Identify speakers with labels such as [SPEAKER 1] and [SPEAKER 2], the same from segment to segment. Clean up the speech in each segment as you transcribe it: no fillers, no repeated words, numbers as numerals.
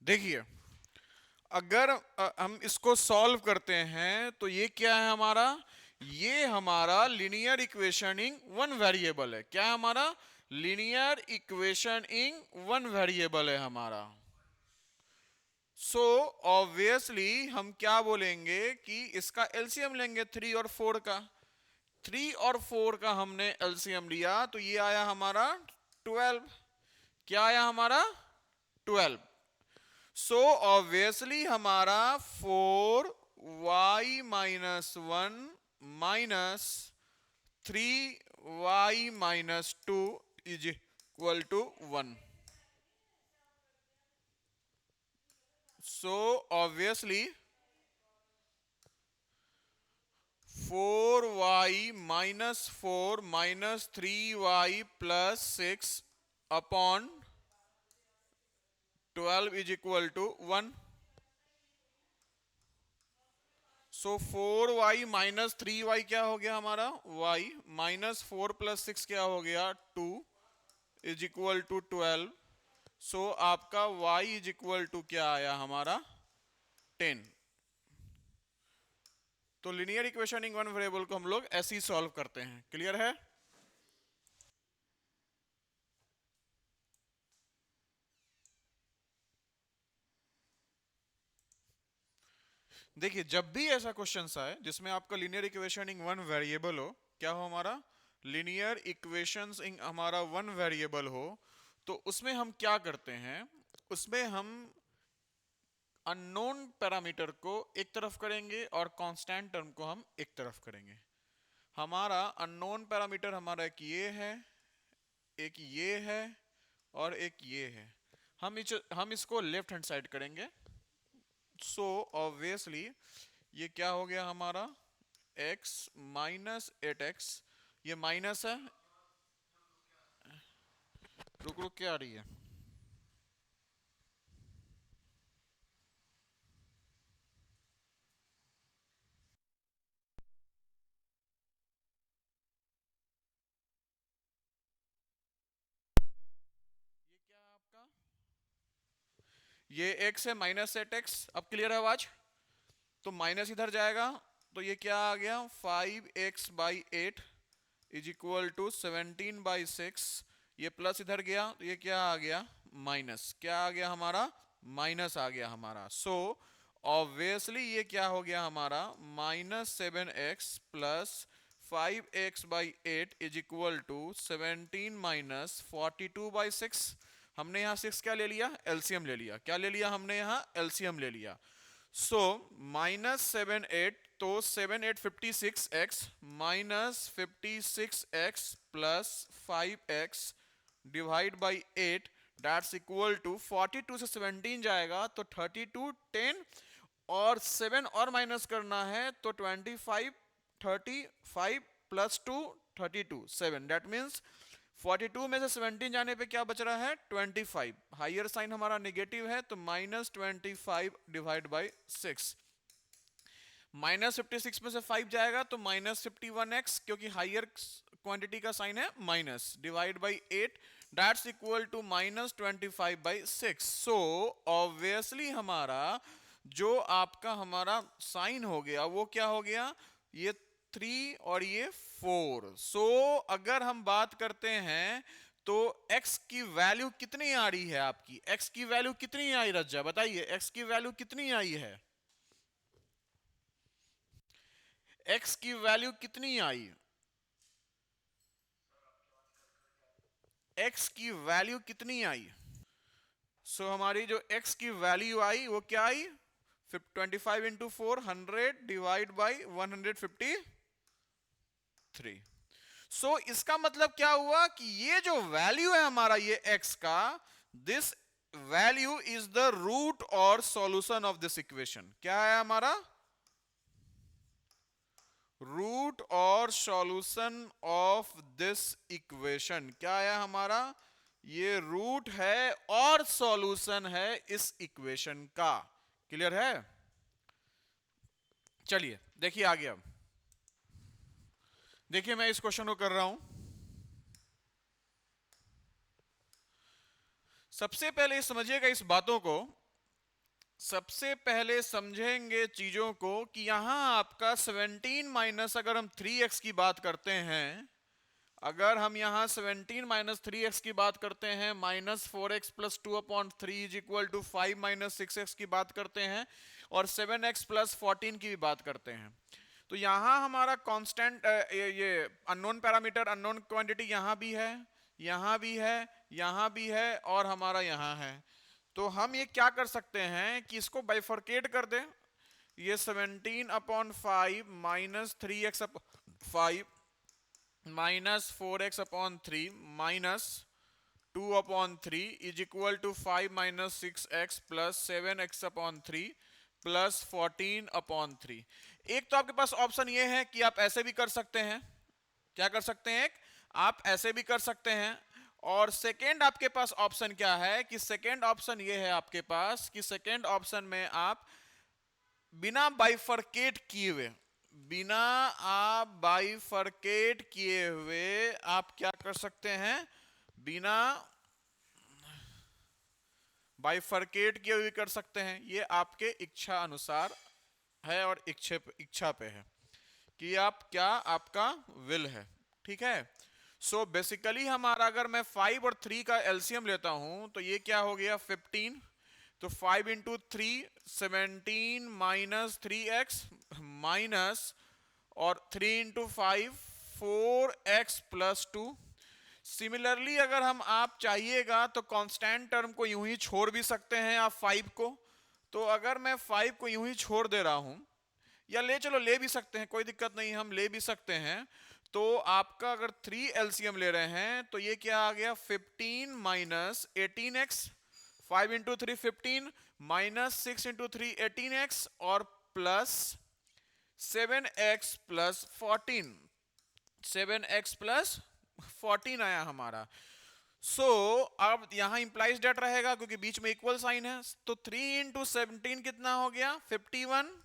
[SPEAKER 1] देखिए, अगर हम इसको सॉल्व करते हैं तो ये क्या है हमारा, ये हमारा लीनियर इक्वेशनिंग वन वेरिएबल है। क्या है हमारा, लीनियर इक्वेशनिंग वन वेरिएबल है हमारा। सो ऑब्वियसली हम क्या बोलेंगे कि इसका एलसीएम लेंगे 3 और 4 का। 3 और 4 का हमने एलसीएम लिया तो ये आया हमारा 12। क्या आया हमारा, 12। सो ऑब्वियसली हमारा 4y-1 minus 3y-2 is equal to 1। So obviously 4y-4 minus 3y plus 6 upon 12 is equal to 1। So 4y-3y क्या हो गया हमारा, y माइनस 4 + 6 क्या हो गया 2 इज इक्वल टू 12। सो आपका y इज इक्वल टू क्या आया हमारा 10। तो लिनियर इक्वेशनिंग वन वेरिएबल को हम लोग ऐसे ही सॉल्व करते हैं। क्लियर है। देखिए, जब भी ऐसा क्वेश्चन आए जिसमें आपका लीनियर इक्वेशनिंग वन वेरिएबल हो, क्या हो हमारा, लीनियर इक्वेशंस इन हमारा वन वेरिएबल हो, तो उसमें हम क्या करते हैं, उसमें हम अननोन पैरामीटर को एक तरफ करेंगे और कांस्टेंट टर्म को हम एक तरफ करेंगे। हमारा अननोन पैरामीटर हमारा एक ये है और एक ये है। हम इसको लेफ्ट हैंड साइड करेंगे। सो ऑब्वियसली ये क्या हो गया हमारा, x माइनस 8x, ये माइनस है। रुक रुक क्या आ रही है, ये क्या है आपका, ये x है माइनस 8x। अब क्लियर है आवाज। तो माइनस इधर जाएगा तो ये क्या आ गया 5x/8 इज इक्वल टू 17/6। ये प्लस इधर गया तो ये क्या आ गया माइनस। क्या आ गया हमारा, माइनस आ गया हमारा। सो ऑब्वियसली ये क्या हो गया हमारा, -7x plus 5x/8 is equal to 17 minus 42/6। हमने यहां 6 क्या ले लिया, एलसीएम ले लिया। क्या ले लिया हमने यहां, एलसीएम ले लिया। सो -7 8, तो 7 8 56x minus 56x plus 5x divide by 8 that's equal to 42 से 17 जाएगा तो 32 10 और 7 और माइनस करना है तो 25 35 प्लस 2 32 7 दैट मीन्स 42 में से 17 जाने पे क्या बच रहा है 25। हायर साइन हमारा नेगेटिव है तो -25 डिवाइड बाई 6। -56 में से 5 जाएगा तो -51x, क्योंकि हायर क्वांटिटी का साइन है minus, divide by 8 that's equal to -25/6। So obviously हमारा जो आपका हमारा साइन हो गया वो क्या हो गया, ये 3 और ये 4। सो अगर हम बात करते हैं तो x की वैल्यू कितनी आ रही है आपकी, x की वैल्यू कितनी आई रज्जा बताइए, x की वैल्यू कितनी आई है, x की वैल्यू कितनी आई, x की वैल्यू कितनी आई। सो हमारी जो x की वैल्यू आई वो क्या आई, 25 इंटू 4 100 डिवाइड बाई 153। सो इसका मतलब क्या हुआ कि ये जो वैल्यू है हमारा ये x का, this value is the root और सॉल्यूशन ऑफ दिस इक्वेशन। क्या है हमारा, रूट और सॉल्यूशन ऑफ दिस इक्वेशन। क्या है हमारा, ये रूट है और सॉल्यूशन है इस इक्वेशन का। क्लियर है। चलिए देखिए आगे। अब देखिए मैं इस क्वेश्चन को कर रहा हूं। सबसे पहले समझिएगा इस बातों को सबसे पहले समझेंगे चीजों को कि यहां आपका 17 माइनस, अगर हम 3x की बात करते हैं, अगर हम यहां 17 माइनस 3x की बात करते हैं, minus 4x plus 2/3 is equal to 5 minus 6x की बात करते हैं, और 7x प्लस 14 की भी बात करते हैं, तो यहां हमारा कांस्टेंट ये अननोन पैरामीटर, अननोन क्वांटिटी यहां भी है, यहां भी है, यहां भी है, और हमारा यहां है। तो हम ये क्या कर सकते हैं कि इसको बाइफरकेट कर दें। ये 17/5 minus 3x 5 minus 4x/3 minus 2/3 is equal to 5 minus 6x plus 7x/3 plus 14/3। एक तो आपके पास ऑप्शन ये है कि आप ऐसे भी कर सकते हैं, क्या कर सकते हैं, आप ऐसे भी कर सकते हैं, और सेकेंड आपके पास ऑप्शन क्या है कि सेकेंड ऑप्शन ये है आपके पास कि सेकेंड ऑप्शन में आप बिना बाइफरकेट किए हुए, बिना आप बाइफरकेट किए हुए आप क्या कर सकते हैं, बिना बाइफरकेट किए हुए कर सकते हैं। ये आपके इच्छा अनुसार है और इच्छा पे है कि आप क्या, आपका विल है, ठीक है। सो बेसिकली हमारा, अगर मैं 5 और 3 का एलसीएम लेता हूं तो ये क्या हो गया 15, तो 5 इंटू 3 17 माइनस 3x माइनस, और 3 इंटू 5 4x प्लस 2। सिमिलरली अगर हम, आप चाहिएगा तो कांस्टेंट टर्म को यूं ही छोड़ भी सकते हैं आप 5 को, तो अगर मैं 5 को यूं ही छोड़ दे रहा हूं, या ले चलो ले भी सकते हैं, कोई दिक्कत नहीं, हम ले भी सकते हैं, तो आपका अगर 3 एलसीएम ले रहे हैं तो ये क्या आ गया 15 minus 18x, 5 into 3 15 minus 6 into 3 18x, और plus 7x plus 14, 7x plus 14 आया हमारा। सो अब यहां इंप्लाइज डेट रहेगा क्योंकि बीच में इक्वल साइन है, तो 3 इंटू 17 कितना हो गया 51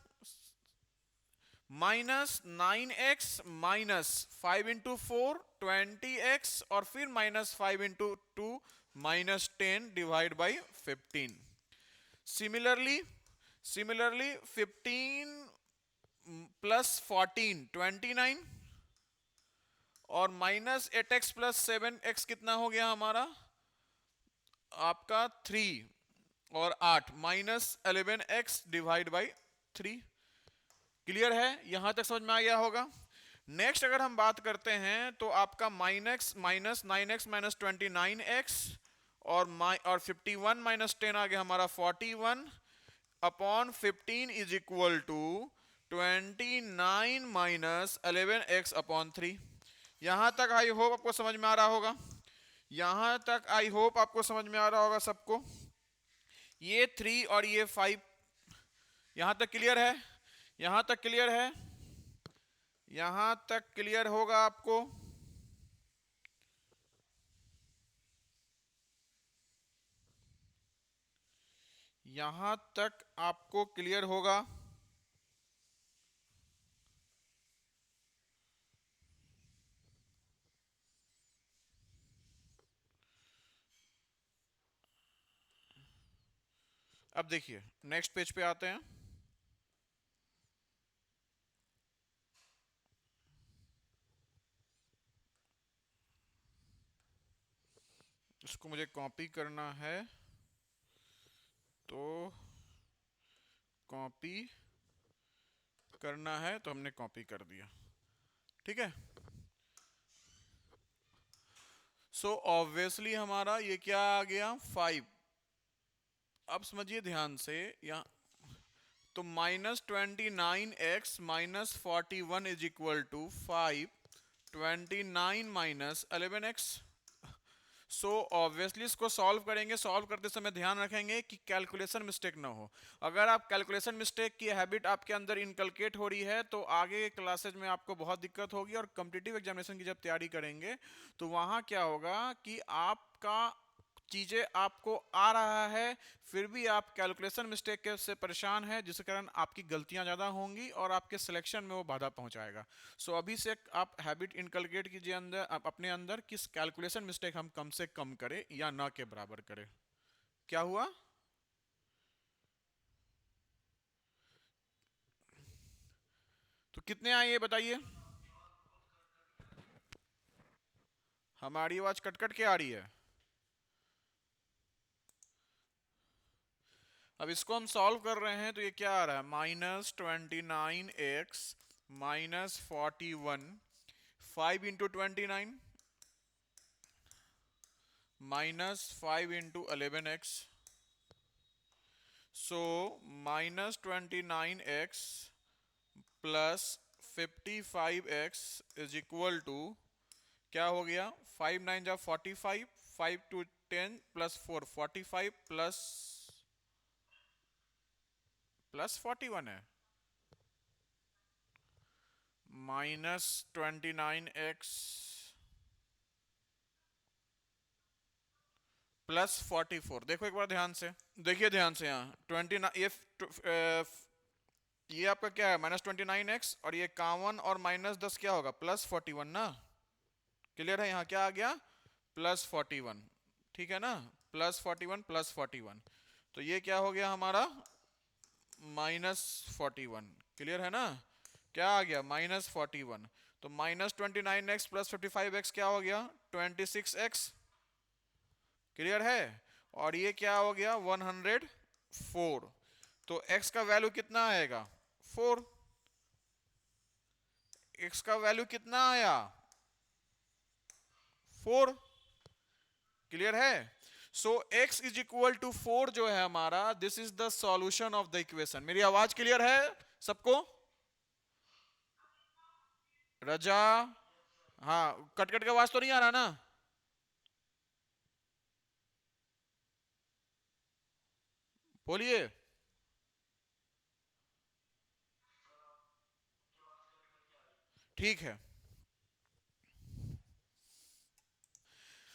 [SPEAKER 1] minus 9x minus 5 into 4 20x, और फिर minus 5 into 2 minus 10 divide by 15। Similarly 15 plus 14 29, और माइनस 8x प्लस 7x कितना हो गया हमारा आपका 3 और 8 minus 11x divide by 3। Clear है, यहां तक समझ में आ गया होगा। नेक्स्ट अगर हम बात करते हैं तो आपका माइनस 9x माइनस 29x, और 51 माइनस 10 आ गया हमारा 41 upon 15 is equal to 29 minus 11x upon 3। यहां तक आई होप आपको समझ में आ रहा होगा, यहां तक आई होप आपको समझ में आ रहा होगा सबको। ये 3 और ये 5, यहां तक क्लियर है, यहां तक क्लियर है, यहां तक क्लियर होगा आपको। यहां तक आपको क्लियर होगा। अब देखिए नेक्स्ट पेज पे आते हैं। इसको मुझे कॉपी करना है, तो कॉपी करना है, तो हमने कॉपी कर दिया, ठीक है। सो ऑब्वियसली हमारा ये क्या आ गया 5। अब समझिए ध्यान से, यहाँ तो minus 29x minus 41 is equal to 5, 29 minus 11x। So obviously इसको सॉल्व करेंगे, सॉल्व करते समय ध्यान रखेंगे कि कैलकुलेशन मिस्टेक ना हो। अगर आप कैलकुलेशन मिस्टेक की हैबिट आपके अंदर इनकलकेट हो रही है तो आगे के क्लासेज में आपको बहुत दिक्कत होगी, और कॉम्पिटिटिव एग्जामिनेशन की जब तैयारी करेंगे तो वहां क्या होगा कि आपका चीजें आपको आ रहा है, फिर भी आप कैलकुलेशन मिस्टेक से परेशान है, जिसके कारण आपकी गलतियां ज्यादा होंगी और आपके सिलेक्शन में वो बाधा पहुंचाएगा। सो अभी से आप हैबिट इनकलकेट कीजिए अंदर, आप अपने अंदर किस कैलकुलेशन मिस्टेक हम कम से कम करें या ना के बराबर करें। क्या हुआ, कितने आए ये बताइए। हमारी आवाज कट कट के आ रही है। अब इसको हम सॉल्व कर रहे हैं तो ये क्या आ रहा है, -29x -41, 5 × 29 -5 × 11x, so -29x +55x is equal to क्या हो गया, 5 9 जा 45, 5 2 10 +4 45 +41 है, -29x +44। देखो एक बार ध्यान से, देखिए ध्यान से, यहाँ 29 ये आपका क्या है, -29x, और ये 51 और -10 क्या होगा, +41 ना। क्लियर है, यहाँ क्या आ गया, +41, ठीक है ना, +41 +41, तो ये क्या हो गया हमारा, -41। क्लियर है ना, क्या आ गया, -41। तो -29x +55x क्या हो गया, 26x। क्लियर है, और ये क्या हो गया, 104। तो x का वैल्यू कितना आएगा, 4। x का वैल्यू कितना आया, 4। क्लियर है, सो x इज इक्वल टू 4 जो है हमारा, this is the solution of the equation. मेरी आवाज क्लियर है सबको, रजा, हाँ, कट कट के आवाज तो नहीं आ रहा ना, बोलिए। ठीक है,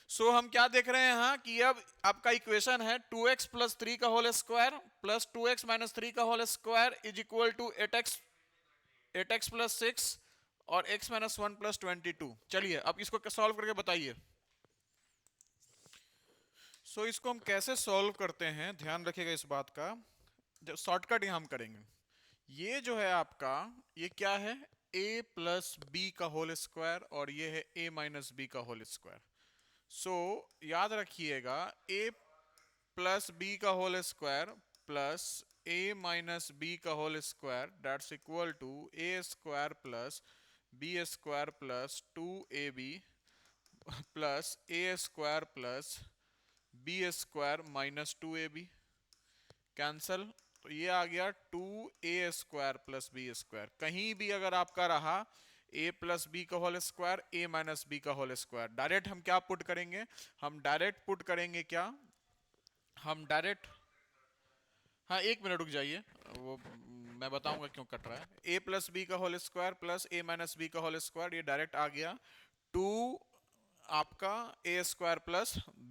[SPEAKER 1] सो हम क्या देख रहे हैं यहाँ कि अब आपका इक्वेशन है 2x + 3 का होल स्क्वायर प्लस 2x - 3 का whole square is equal to 8x + 6 और x - 1 + 22। चलिए अब इसको सॉल्व करके बताइए। सो इसको हम कैसे सॉल्व करते हैं, ध्यान रखिएगा इस बात का, जब शॉर्टकट यहाँ हम करेंगे। ये जो है आपका, ये क्या है, a + b का होल स्क्वायर, और ये है a - b का होल स्क्वायर। सो याद रखिएगा, a + b का whole square plus a - b का whole square, that's equal to a² + b² + 2ab plus a² + b² - 2ab, cancel. तो ये आ गया 2a² + b²। कहीं भी अगर आपका रहा a + b का होल स्क्वायर, a - b का होल स्क्वायर, डायरेक्ट हम क्या पुट करेंगे, हम डायरेक्ट पुट करेंगे क्या, हम डायरेक्ट, हाँ एक मिनट रुक जाइए, वो मैं बताऊंगा क्यों कट रहा है। a + b का whole square plus a - b का होल स्क्वायर, ये डायरेक्ट आ गया 2 आपका a² +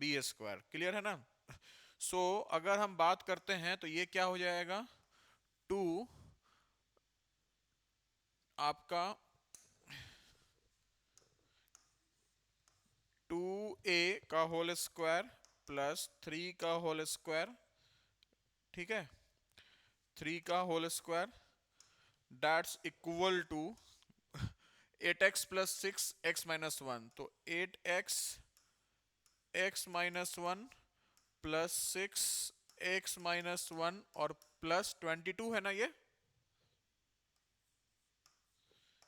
[SPEAKER 1] b²। क्लियर है ना, सो अगर हम बात करते हैं तो ये क्या हो जाएगा, 2 आपका 2a का होल स्क्वायर प्लस 3 का होल स्क्वायर, ठीक है, 3 का whole square, that's equal to 8x + 6 x - 1, तो 8x x - 1 प्लस 6 x - 1 और प्लस 22 है ना, ये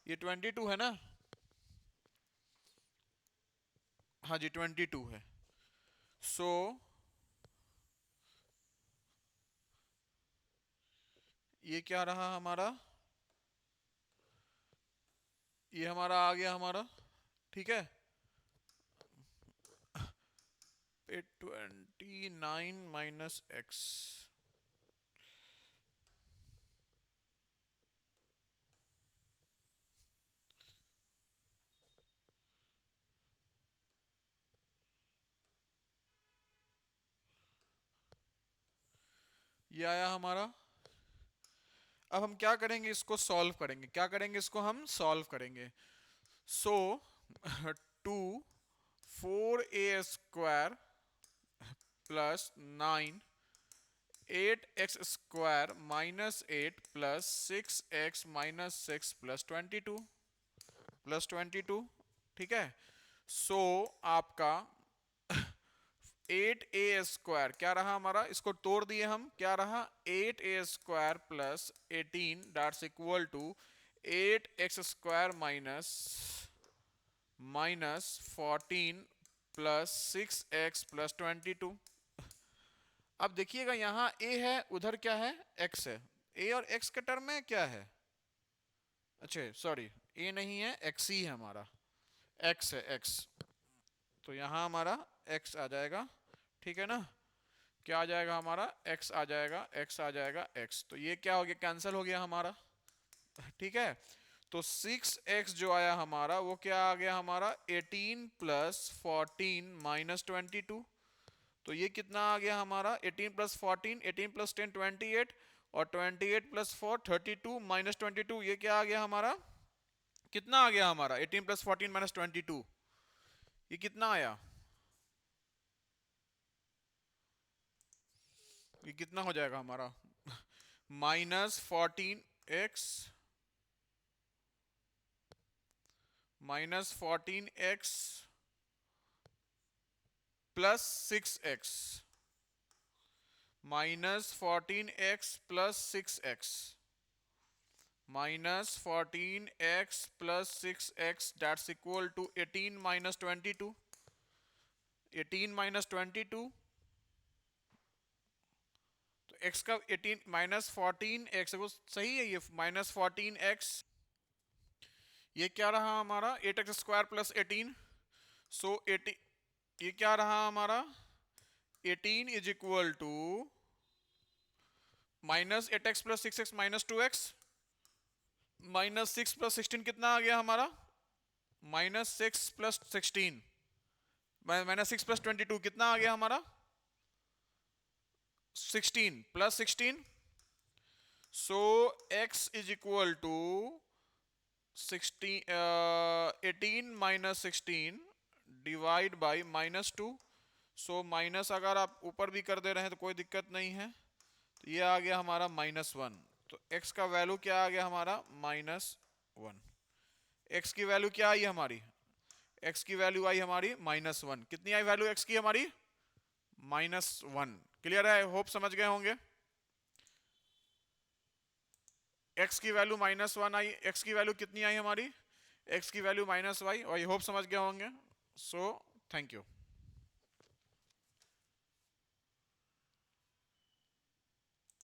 [SPEAKER 1] 22 है ना, हाँ जी 22 है। सो ये क्या रहा हमारा, ये हमारा आ गया हमारा, ठीक है, 29 - x, ये आया हमारा। अब हम क्या करेंगे, इसको सॉल्व करेंगे, क्या करेंगे, इसको हम सॉल्व करेंगे। सो 2 4a² + 9 8x² minus 8 plus 6x minus 6 plus 22, ठीक है। सो आपका 8a² क्या रहा हमारा, इसको तोड़ दिए हम, क्या रहा 8a² plus 18 that's equal to 8x² minus 14 plus 6x plus 22। अब देखिएगा यहां a है, उधर क्या है, x है। a और x के टर्म में क्या है, अच्छा सॉरी a नहीं है, x ही है हमारा, x है x। तो यहां हमारा x आ जाएगा, ठीक है ना। क्या आ जाएगा हमारा, x आ जाएगा, x आ जाएगा x। तो ये क्या हो गया, कैंसिल हो गया हमारा, ठीक है। तो 6x जो आया हमारा वो क्या आ गया हमारा 18 प्लस 14 माइनस 22। तो ये कितना आ गया हमारा 18 प्लस 14, 18 प्लस 10 28, और 28 प्लस 4 32 माइनस 22, ये क्या आ गया हमारा, कितना आ गया हमारा 18 प्लस 14 माइनस 22, ये कितना आया, ये कितना हो जाएगा हमारा -14x -14x plus 6x -14x plus 6x -14x plus 6x that's equal to 18 minus 22, 18 minus 22। तो x का 18 -14x वो सही है, ये -14x, ये क्या रहा हमारा 8x² प्लस 18। सो 18, ये क्या रहा हमारा 18 is equal to -8x plus 6x minus 2x, -6 plus 16 कितना आ गया हमारा -6 प्लस 16 -6 प्लस 22 कितना आ गया हमारा 16 plus 16। So x is equal to 18 minus 16 divide by -2। So minus अगर आप ऊपर भी कर दे रहे हैं तो कोई दिक्कत नहीं है। तो ये आ गया हमारा -1। तो x का वैल्यू क्या आ गया हमारा -1। x की वैल्यू क्या आई हमारी, x की वैल्यू आई हमारी -1। कितनी आई वैल्यू x की हमारी -1। क्लियर है, होप समझ गए होंगे। x की वैल्यू -1 आई, x की वैल्यू कितनी आई हमारी, x की वैल्यू -y, और ये होप समझ गए होंगे। So thank you.